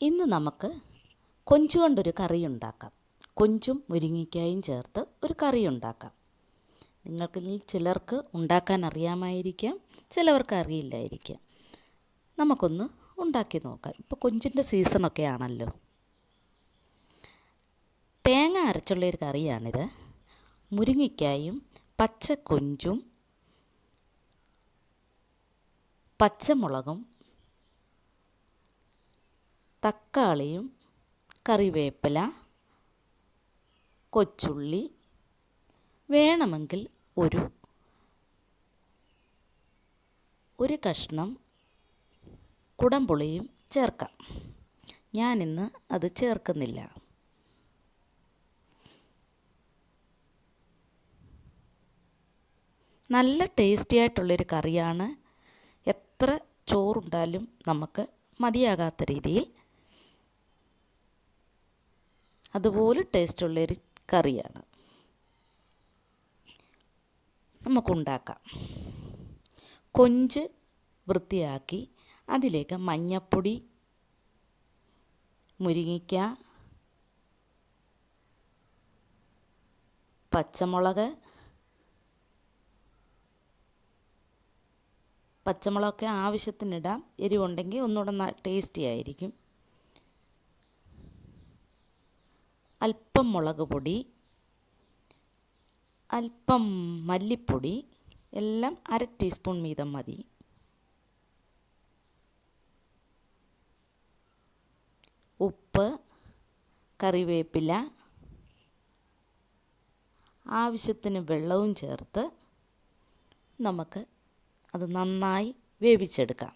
ഇന്ന് നമുക്ക് കൊഞ്ച് കൊണ്ടൊരു കറി ഉണ്ടാക്കാം. കൊഞ്ചും മുരിങ്ങയ്ക്കായും ചേർത്ത് ഒരു കറി ഉണ്ടാക്കാം. നിങ്ങൾക്കിൽ ചിലർക്ക് ഉണ്ടാക്കാൻ അറിയാമായിരിക്കാം, ചിലവർക്ക് അറിയില്ലായിരിക്കാം. നമുക്കൊന്ന് ഉണ്ടാക്കി നോക്കാം. ഇപ്പോൾ കൊഞ്ചിൻ്റെ സീസണൊക്കെ ആണല്ലോ. തേങ്ങ അരച്ചുള്ളൊരു കറിയാണിത്. മുരിങ്ങയ്ക്കായും പച്ചക്കൊഞ്ചും പച്ചമുളകും തക്കാളിയും കറിവേപ്പില കൊച്ചുള്ളി വേണമെങ്കിൽ ഒരു കഷ്ണം കുടംപുളിയും ചേർക്കാം. ഞാനിന്ന് അത് ചേർക്കുന്നില്ല. നല്ല ടേസ്റ്റി ആയിട്ടുള്ളൊരു കറിയാണ്. എത്ര ചോറുണ്ടാലും നമുക്ക് മതിയാകാത്ത രീതിയിൽ അതുപോലെ ടേസ്റ്റുള്ളൊരു കറിയാണ്. നമുക്കുണ്ടാക്കാം. കൊഞ്ച് വൃത്തിയാക്കി അതിലേക്ക് മഞ്ഞൾപ്പൊടി, മുരിങ്ങയ്ക്ക, പച്ചമുളകൊക്കെ ആവശ്യത്തിനിടാം. എരിവുണ്ടെങ്കിൽ ഒന്നുകൂടെ ടേസ്റ്റി ആയിരിക്കും. അല്പം മുളക് പൊടി, അല്പം മല്ലിപ്പൊടി, എല്ലാം 1/2 ടീസ്പൂൺ വീതം മതി. ഉപ്പ്, കറിവേപ്പില, ആവശ്യത്തിന് വെള്ളവും ചേർത്ത് നമുക്ക് അത് നന്നായി വേവിച്ചെടുക്കാം.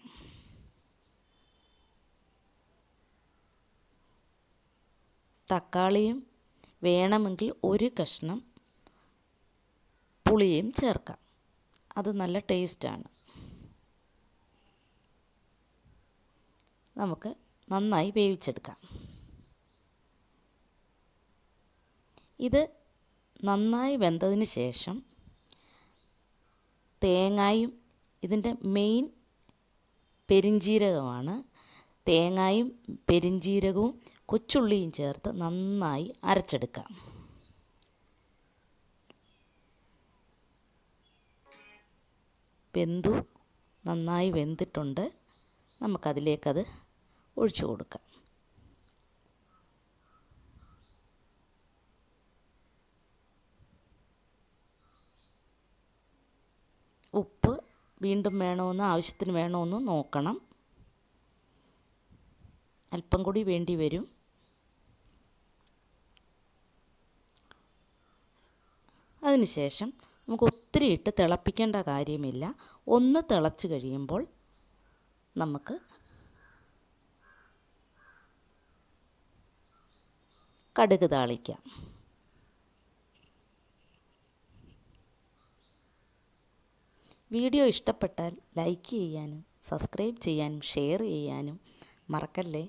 തക്കാളിയും വേണമെങ്കിൽ ഒരു കഷ്ണം പുളിയും ചേർക്കാം. അത് നല്ല ടേസ്റ്റാണ്. നമുക്ക് നന്നായി വേവിച്ചെടുക്കാം. ഇത് നന്നായി വെന്തതിന് ശേഷം തേങ്ങായും, ഇതിൻ്റെ മെയിൻ പെരിഞ്ജീരകമാണ്. തേങ്ങായും പെരിഞ്ജീരകവും കൊച്ചുള്ളിയും ചേർത്ത് നന്നായി അരച്ചെടുക്കാം. നന്നായി വെന്തിട്ടുണ്ട്. നമുക്കതിലേക്കത് ഒഴിച്ചു കൊടുക്കാം. ഉപ്പ് വീണ്ടും വേണമെന്ന്, ആവശ്യത്തിന് വേണമെന്ന് നോക്കണം. അല്പം കൂടി വേണ്ടി വരും. അതിനുശേഷം നമുക്ക് ഒത്തിരി ഇട്ട് തിളപ്പിക്കേണ്ട കാര്യമില്ല. ഒന്ന് തിളച്ച് കഴിയുമ്പോൾ നമുക്ക് കടുക് താളിക്കാം. വീഡിയോ ഇഷ്ടപ്പെട്ടാൽ ലൈക്ക് ചെയ്യാനും സബ്സ്ക്രൈബ് ചെയ്യാനും ഷെയർ ചെയ്യാനും മറക്കല്ലേ.